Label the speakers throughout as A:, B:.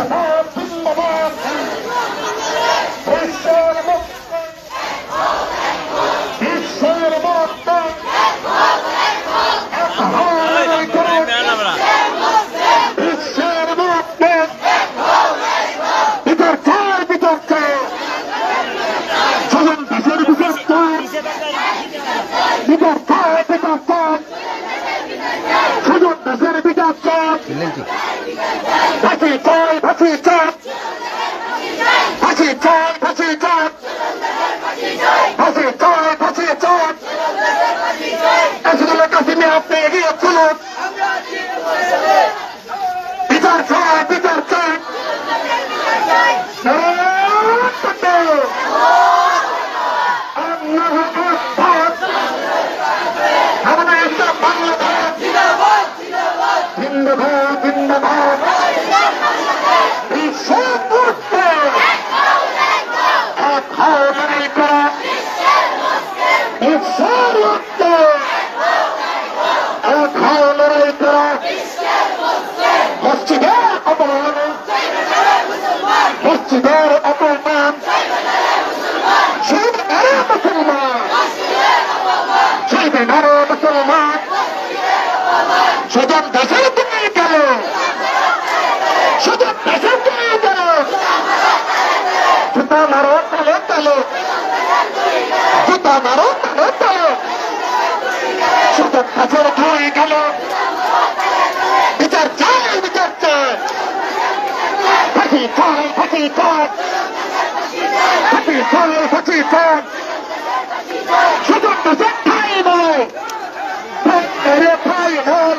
A: জিন্দাবাদ জিন্দাবাদ বিশ্বের মুক্তি বিশ্বের মুক্তি বিশ্বের মুক্তি বিচার চাই বিচার চাই স্বজন দেশের বিচার চাই বিচার চাই বিচার চাই স্বজন দেশের বিচার চাই ফাঁসি চাই ফাঁসি চাই ফাঁসি চাই ফাঁসি চাই ফাঁসি চাই ফাঁসি চাই এসেগুলো কাশ্মীরে আপনি এগিয়ে চলুন বিচার চাই বিচার চাই আমাদের একটা বাংলাদেশ জিন্দাবাদ জিন্দাবাদ বিশ্বের মুক্তি এক হও লড়াই করা বিশ্বের মুক্তি এক হও লড়াই করা মসজিদের অপমান মসজিদের অপমান শহীদ নারে মুসলমান শহীদ নারে মুসলমান স্বজন দেশের তুমি গেল স্বজন দেশের তুমি গেল জুতা মারো তালে তালে জুতা মারো তালে তালে স্বজন দেশের তুমি গেল বিচার চাই বিচার চাই ফাঁসি চাই ফাঁসি চাই ফাঁসি চাই ফাঁসি চাই স্বজন দেশের ঠাই নয় ঠাই নয়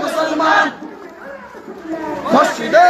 B: মুসলমান মসজিদে